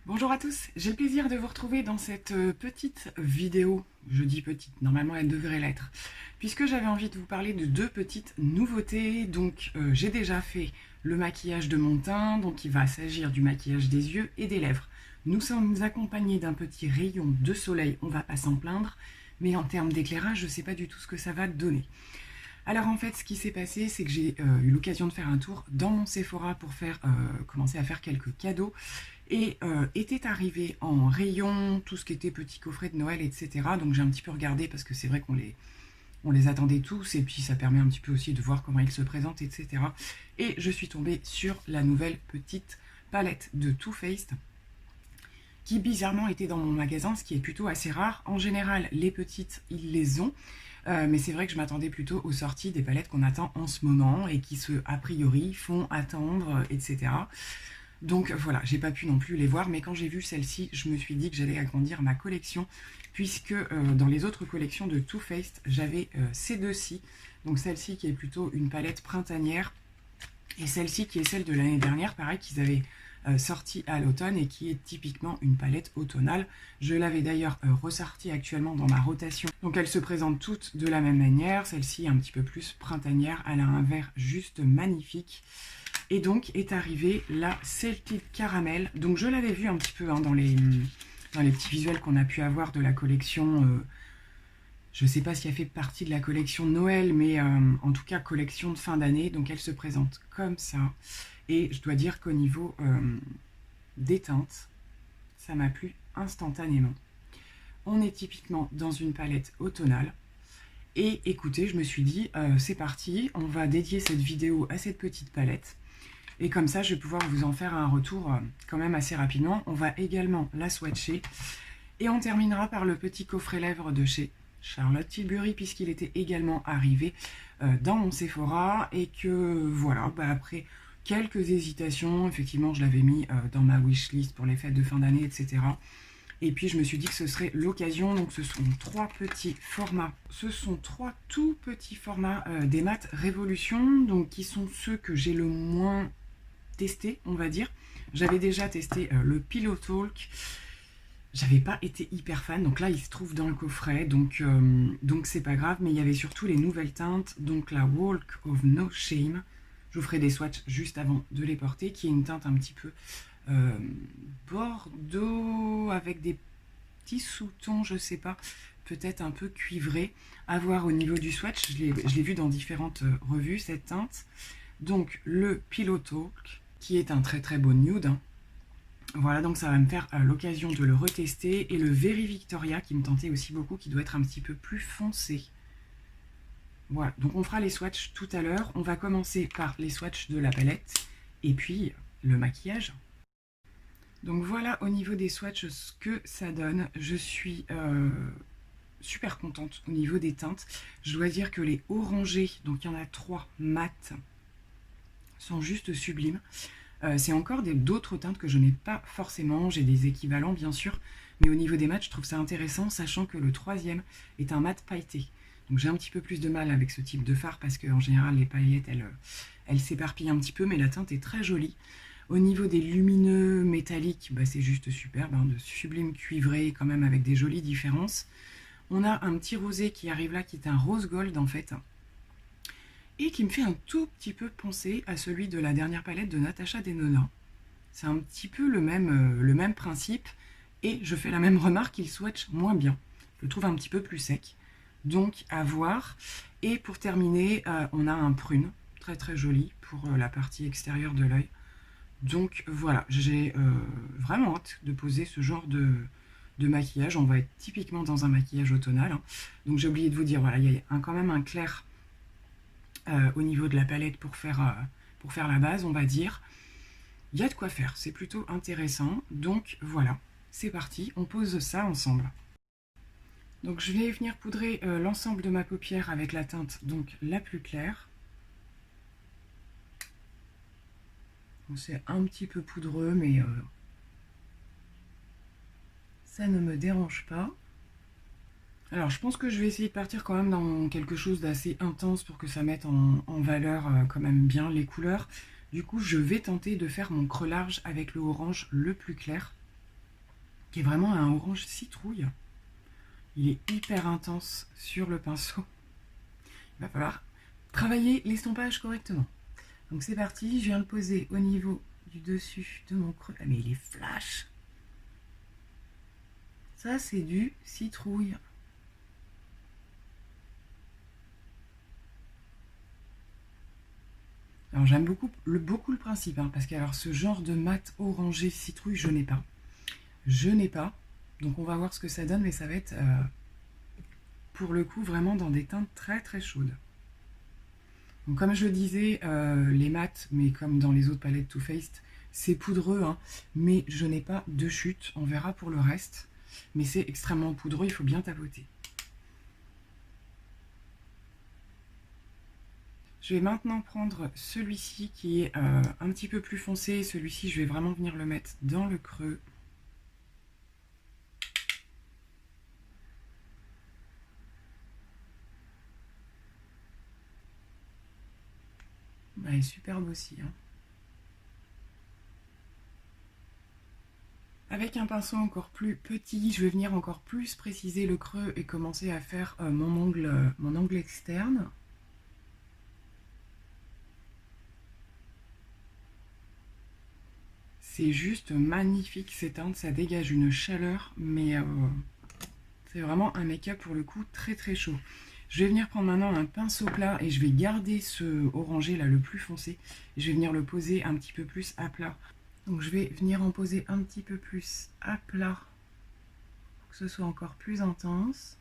Bonjour à tous, j'ai le plaisir de vous retrouver dans cette petite vidéo. Je dis petite, normalement elle devrait l'être, puisque j'avais envie de vous parler de deux petites nouveautés. Donc j'ai déjà fait le maquillage de mon teint, donc il va s'agir du maquillage des yeux et des lèvres. Nous sommes accompagnés d'un petit rayon de soleil, on va pas s'en plaindre, mais en termes d'éclairage, je ne sais pas du tout ce que ça va donner. Alors en fait, ce qui s'est passé, c'est que j'ai eu l'occasion de faire un tour dans mon Sephora pour commencer à faire quelques cadeaux. Et était arrivé en rayon tout ce qui était petits coffrets de Noël, etc. Donc j'ai un petit peu regardé parce que c'est vrai on les attendait tous et puis ça permet un petit peu aussi de voir comment ils se présentent, etc. Et je suis tombée sur la nouvelle petite palette de Too Faced qui bizarrement était dans mon magasin, ce qui est plutôt assez rare. En général, les petites, ils les ont. Mais c'est vrai que je m'attendais plutôt aux sorties des palettes qu'on attend en ce moment et qui a priori font attendre, etc. Donc voilà, j'ai pas pu non plus les voir, mais quand j'ai vu celle-ci, je me suis dit que j'allais agrandir ma collection, puisque dans les autres collections de Too Faced, j'avais ces deux-ci. Donc celle-ci qui est plutôt une palette printanière, et celle-ci qui est celle de l'année dernière, pareil, qu'ils avaient sorti à l'automne et qui est typiquement une palette automnale. Je l'avais d'ailleurs ressortie actuellement dans ma rotation. Donc elles se présentent toutes de la même manière. Celle-ci est un petit peu plus printanière, elle a un vert juste magnifique. Et donc est arrivée la Celtic Caramel. Donc je l'avais vue un petit peu dans les petits visuels qu'on a pu avoir de la collection. Je ne sais pas si elle fait partie de la collection Noël, mais en tout cas collection de fin d'année. Donc elle se présente comme ça. Et je dois dire qu'au niveau des teintes, ça m'a plu instantanément. On est typiquement dans une palette automnale. Et écoutez, je me suis dit, c'est parti, on va dédier cette vidéo à cette petite palette. Et comme ça, je vais pouvoir vous en faire un retour quand même assez rapidement. On va également la swatcher. Et on terminera par le petit coffret lèvres de chez Charlotte Tilbury, puisqu'il était également arrivé dans mon Sephora. Et que voilà, après quelques hésitations, effectivement, je l'avais mis dans ma wishlist pour les fêtes de fin d'année, etc. Et puis je me suis dit que ce serait l'occasion. Donc ce sont trois petits formats. Ce sont trois tout petits formats des mat Révolution, donc qui sont ceux que j'ai le moins testé, on va dire. J'avais déjà testé le Pillow Talk. J'avais pas été hyper fan, donc là il se trouve dans le coffret, donc c'est pas grave. Mais il y avait surtout les nouvelles teintes, donc la Walk of No Shame. Je vous ferai des swatchs juste avant de les porter, qui est une teinte un petit peu bordeaux avec des petits sous-tons, je sais pas, peut-être un peu cuivré. À voir au niveau du swatch, je l'ai vu dans différentes revues cette teinte. Donc le Pillow Talk, qui est un très très beau nude. Voilà, donc ça va me faire l'occasion de le retester. Et le Very Victoria, qui me tentait aussi beaucoup, qui doit être un petit peu plus foncé. Voilà, donc on fera les swatchs tout à l'heure. On va commencer par les swatchs de la palette et puis le maquillage. Donc voilà au niveau des swatchs ce que ça donne. Je suis super contente au niveau des teintes. Je dois dire que les orangés, donc il y en a 3 mat, sont juste sublimes. C'est encore d'autres teintes que je n'ai pas forcément. J'ai des équivalents bien sûr, mais au niveau des mats, je trouve ça intéressant, sachant que le troisième est un mat pailleté. Donc j'ai un petit peu plus de mal avec ce type de fard parce qu'en général les paillettes elles s'éparpillent un petit peu, mais la teinte est très jolie. Au niveau des lumineux métalliques, c'est juste superbe, de sublime cuivré quand même avec des jolies différences. On a un petit rosé qui arrive là, qui est un rose gold en fait, et qui me fait un tout petit peu penser à celui de la dernière palette de Natasha Denona. C'est un petit peu le même principe, et je fais la même remarque, il swatch moins bien. Je le trouve un petit peu plus sec, donc à voir. Et pour terminer, on a un prune, très très joli pour la partie extérieure de l'œil. Donc voilà, j'ai vraiment hâte de poser ce genre de maquillage. On va être typiquement dans un maquillage automnal. Donc j'ai oublié de vous dire, voilà, il y a quand même un clair au niveau de la palette pour faire la base, on va dire. Il y a de quoi faire, c'est plutôt intéressant. Donc voilà, c'est parti, on pose ça ensemble. Donc je vais venir poudrer l'ensemble de ma paupière avec la teinte donc la plus claire. C'est un petit peu poudreux, mais ça ne me dérange pas. Alors, je pense que je vais essayer de partir quand même dans quelque chose d'assez intense pour que ça mette en valeur quand même bien les couleurs. Du coup, je vais tenter de faire mon creux large avec le orange le plus clair, qui est vraiment un orange citrouille. Il est hyper intense sur le pinceau. Il va falloir travailler l'estompage correctement. Donc c'est parti, je viens le poser au niveau du dessus de mon creux. Ah mais il est flash! Ça c'est du citrouille. Alors j'aime beaucoup le principe, hein, parce que alors, ce genre de mat orangé citrouille, je n'ai pas. Je n'ai pas. Donc on va voir ce que ça donne, mais ça va être pour le coup vraiment dans des teintes très très chaudes. Donc comme je le disais, les mats, mais comme dans les autres palettes Too Faced, c'est poudreux, hein, mais je n'ai pas de chute, on verra pour le reste. Mais c'est extrêmement poudreux, il faut bien tapoter. Je vais maintenant prendre celui-ci qui est un petit peu plus foncé. Celui-ci, je vais vraiment venir le mettre dans le creux. Elle est superbe aussi, hein. Avec un pinceau encore plus petit, je vais venir encore plus préciser le creux et commencer à faire mon angle externe. C'est juste magnifique ces teintes, ça dégage une chaleur, mais c'est vraiment un make-up pour le coup très très chaud. Je vais venir prendre maintenant un pinceau plat et je vais garder ce orangé là le plus foncé. Et je vais venir le poser un petit peu plus à plat. Donc je vais venir en poser un petit peu plus à plat pour que ce soit encore plus intense.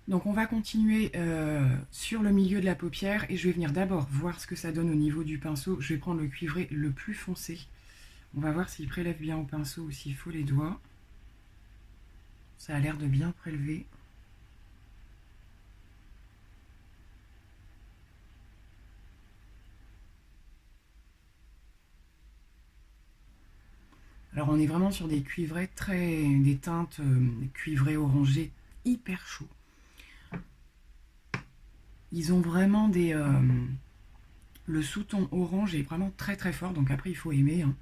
Donc on va continuer sur le milieu de la paupière et je vais venir d'abord voir ce que ça donne au niveau du pinceau. Je vais prendre le cuivré le plus foncé. On va voir s'il prélève bien au pinceau ou s'il faut les doigts. Ça a l'air de bien prélever. Alors on est vraiment sur des cuivrés des teintes cuivrées orangées hyper chauds. Ils ont vraiment le sous-ton orange est vraiment très très fort, donc après il faut aimer, hein.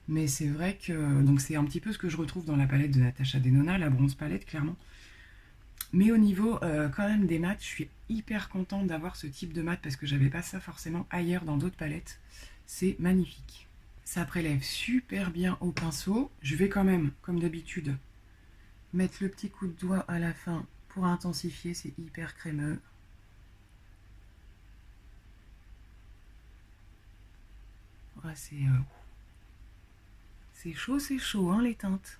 Mais c'est vrai que donc c'est un petit peu ce que je retrouve dans la palette de Natasha Denona, la bronze palette clairement. Mais au niveau quand même des mats, je suis hyper contente d'avoir ce type de mat parce que j'avais pas ça forcément ailleurs dans d'autres palettes. C'est magnifique. Ça prélève super bien au pinceau. Je vais quand même, comme d'habitude, mettre le petit coup de doigt à la fin pour intensifier, c'est hyper crémeux. Ouais, c'est chaud, hein, les teintes.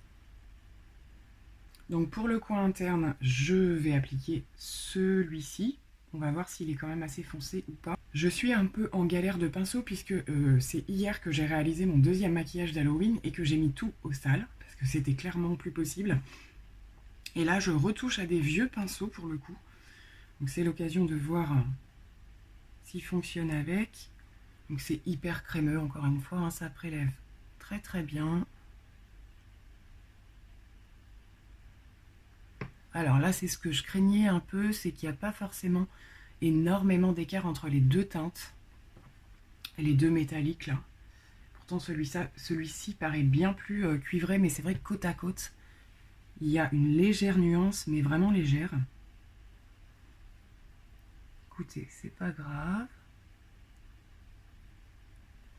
Donc pour le coin interne, je vais appliquer celui-ci. On va voir s'il est quand même assez foncé ou pas. Je suis un peu en galère de pinceau puisque c'est hier que j'ai réalisé mon deuxième maquillage d'Halloween et que j'ai mis tout au sale parce que c'était clairement plus possible. Et là, je retouche à des vieux pinceaux pour le coup. Donc c'est l'occasion de voir s'il fonctionne avec. Donc c'est hyper crémeux, encore une fois, hein, ça prélève très très bien. Alors là, c'est ce que je craignais un peu, c'est qu'il n'y a pas forcément énormément d'écart entre les deux teintes, les deux métalliques là. Pourtant celui-ci paraît bien plus cuivré, mais c'est vrai que côte à côte, il y a une légère nuance, mais vraiment légère. Écoutez, c'est pas grave.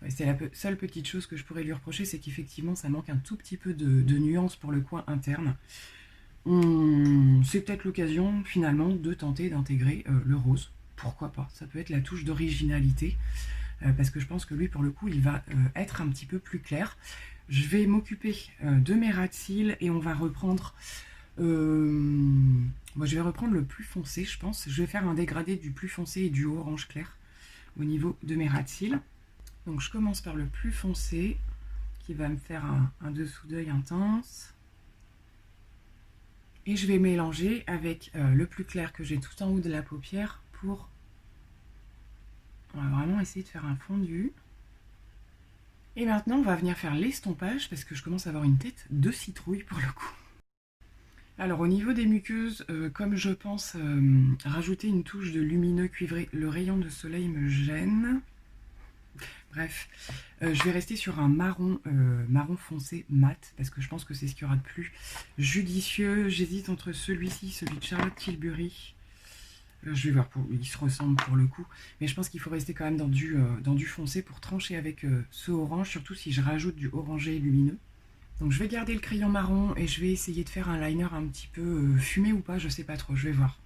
Ouais, c'est la seule petite chose que je pourrais lui reprocher, c'est qu'effectivement ça manque un tout petit peu de nuance pour le coin interne. C'est peut-être l'occasion finalement de tenter d'intégrer le rose. Pourquoi pas? Ça peut être la touche d'originalité. Parce que je pense que lui, pour le coup, il va être un petit peu plus clair. Je vais m'occuper de mes ras de cils et on va reprendre... moi, je vais reprendre le plus foncé, je pense. Je vais faire un dégradé du plus foncé et du orange clair au niveau de mes ras de cils. Donc, je commence par le plus foncé qui va me faire un dessous d'œil intense. Et je vais mélanger avec le plus clair que j'ai tout en haut de la paupière pour... On va vraiment essayer de faire un fondu. Et maintenant, on va venir faire l'estompage parce que je commence à avoir une tête de citrouille pour le coup. Alors au niveau des muqueuses, comme je pense rajouter une touche de lumineux cuivré, le rayon de soleil me gêne. Bref, je vais rester sur un marron foncé mat, parce que je pense que c'est ce qu'il y aura de plus judicieux. J'hésite entre celui-ci, celui de Charlotte Tilbury. Je vais voir, ils se ressemblent pour le coup, mais je pense qu'il faut rester quand même dans du foncé pour trancher avec ce orange, surtout si je rajoute du orangé lumineux. Donc je vais garder le crayon marron et je vais essayer de faire un liner un petit peu fumé ou pas, je sais pas trop, je vais voir.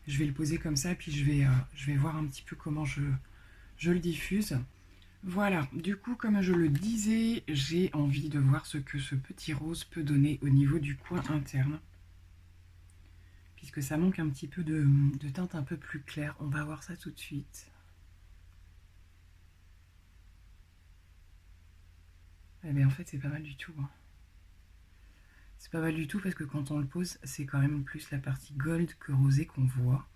Je vais le poser comme ça, puis je vais voir un petit peu comment je le diffuse. Voilà, du coup, comme je le disais, j'ai envie de voir ce que ce petit rose peut donner au niveau du coin interne. Puisque ça manque un petit peu de teinte un peu plus claire. On va voir ça tout de suite. Eh bien, en fait, c'est pas mal du tout. Hein. C'est pas mal du tout parce que quand on le pose, c'est quand même plus la partie gold que rosé qu'on voit.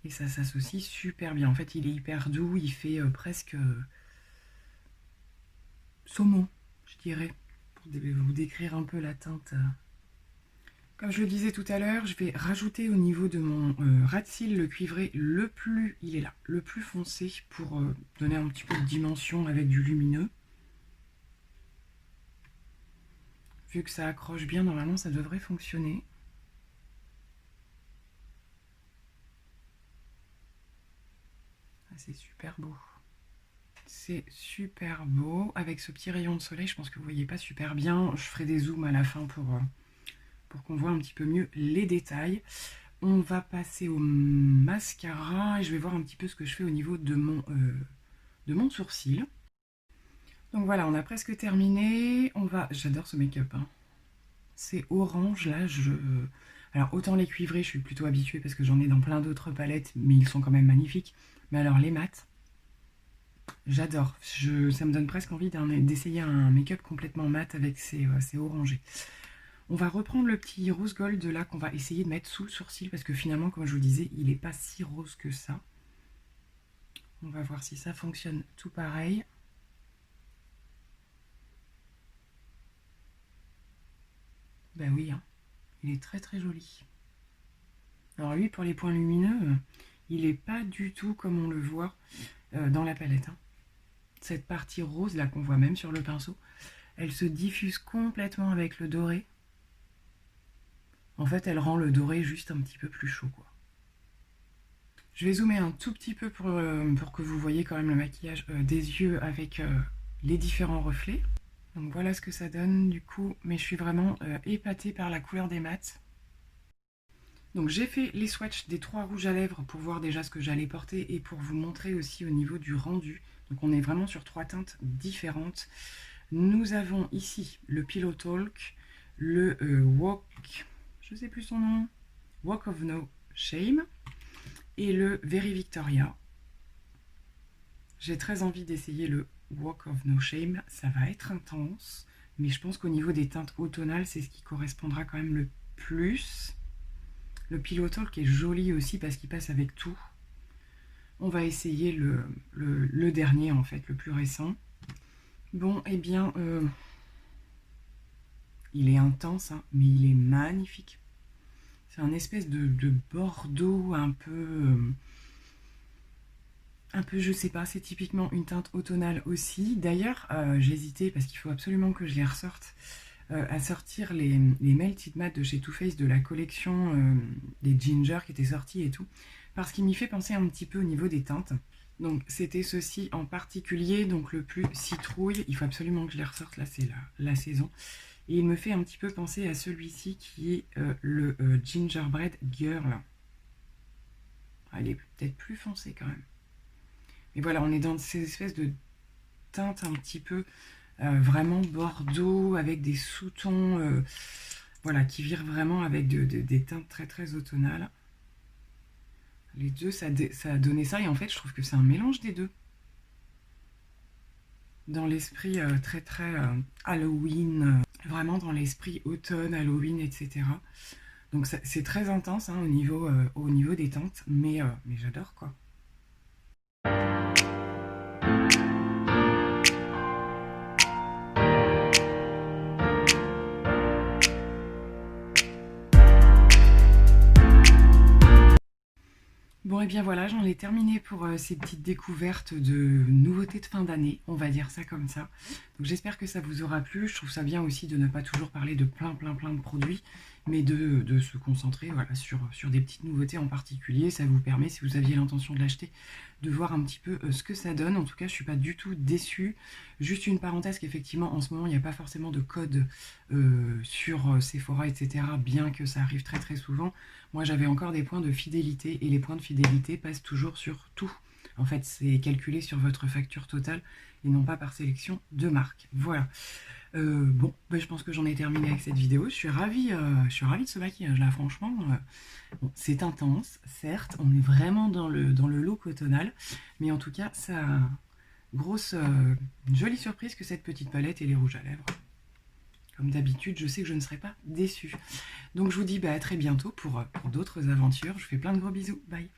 Et ça s'associe super bien. En fait, il est hyper doux, il fait presque saumon, je dirais, pour vous décrire un peu la teinte. Comme je le disais tout à l'heure, je vais rajouter au niveau de mon ras de cils le cuivré le plus, il est là, le plus foncé pour donner un petit peu de dimension avec du lumineux. Vu que ça accroche bien, normalement ça devrait fonctionner. Ah, c'est super beau. C'est super beau. Avec ce petit rayon de soleil, je pense que vous voyez pas super bien. Je ferai des zooms à la fin pour qu'on voit un petit peu mieux les détails. On va passer au mascara et je vais voir un petit peu ce que je fais au niveau de mon sourcil. Donc voilà, on a presque terminé. J'adore ce make-up. Hein. C'est orange là. Alors autant les cuivrés, je suis plutôt habituée parce que j'en ai dans plein d'autres palettes, mais ils sont quand même magnifiques. Mais alors les mats, j'adore. Ça me donne presque envie d'essayer un make-up complètement mat avec ces orangés. On va reprendre le petit rose gold là qu'on va essayer de mettre sous le sourcil parce que finalement, comme je vous disais, il n'est pas si rose que ça. On va voir si ça fonctionne tout pareil. Ben oui, hein. Il est très très joli. Alors lui, pour les points lumineux, il n'est pas du tout comme on le voit dans la palette. Hein. Cette partie rose là qu'on voit même sur le pinceau, elle se diffuse complètement avec le doré. En fait, elle rend le doré juste un petit peu plus chaud, quoi. Je vais zoomer un tout petit peu pour que vous voyez quand même le maquillage des yeux avec les différents reflets. Donc voilà ce que ça donne du coup, mais je suis vraiment épatée par la couleur des mats. Donc j'ai fait les swatchs des 3 rouges à lèvres pour voir déjà ce que j'allais porter et pour vous montrer aussi au niveau du rendu. Donc on est vraiment sur 3 teintes différentes. Nous avons ici le Pillow Talk, le Walk, je ne sais plus son nom, Walk of No Shame et le Very Victoria. J'ai très envie d'essayer le Walk of No Shame, ça va être intense, mais je pense qu'au niveau des teintes automnales, c'est ce qui correspondra quand même le plus. Le Pillow Talk est joli aussi parce qu'il passe avec tout. On va essayer le dernier en fait, le plus récent. Bon, eh bien, il est intense, hein, mais il est magnifique. C'est un espèce de bordeaux un peu, je sais pas, c'est typiquement une teinte automnale aussi. D'ailleurs, j'ai hésité parce qu'il faut absolument que je les ressorte. À sortir les Melted Matte de chez Too Faced de la collection des Ginger qui étaient sortis et tout, parce qu'il m'y fait penser un petit peu au niveau des teintes. Donc c'était ceci en particulier, donc le plus citrouille, il faut absolument que je les ressorte, là c'est la saison. Et il me fait un petit peu penser à celui-ci qui est le Gingerbread Girl. Ah, il est peut-être plus foncé quand même. Mais voilà, on est dans ces espèces de teintes un petit peu vraiment bordeaux avec des sous-tons voilà, qui virent vraiment avec des teintes très très automnales. Les deux, ça a donné ça et en fait je trouve que c'est un mélange des deux. Dans l'esprit très très Halloween, vraiment dans l'esprit automne, Halloween, etc. Donc c'est très intense hein, au niveau des teintes, mais j'adore quoi. Bon, et bien voilà, j'en ai terminé pour ces petites découvertes de nouveautés de fin d'année, on va dire ça comme ça. Donc j'espère que ça vous aura plu. Je trouve ça bien aussi de ne pas toujours parler de plein de produits, mais de se concentrer voilà, sur des petites nouveautés en particulier. Ça vous permet, si vous aviez l'intention de l'acheter, de voir un petit peu ce que ça donne. En tout cas, je ne suis pas du tout déçue. Juste une parenthèse qu'effectivement, en ce moment, il n'y a pas forcément de code sur Sephora, etc., bien que ça arrive très souvent. Moi, j'avais encore des points de fidélité et les points de fidélité passent toujours sur tout. En fait, c'est calculé sur votre facture totale et non pas par sélection de marques. Voilà. Bon, je pense que j'en ai terminé avec cette vidéo. Je suis ravie de ce maquillage là, franchement. Bon, c'est intense, certes, on est vraiment dans le look automnal, mais en tout cas, ça a grosse, jolie surprise que cette petite palette et les rouges à lèvres. Comme d'habitude, je sais que je ne serai pas déçue. Donc je vous dis à très bientôt pour d'autres aventures. Je vous fais plein de gros bisous. Bye.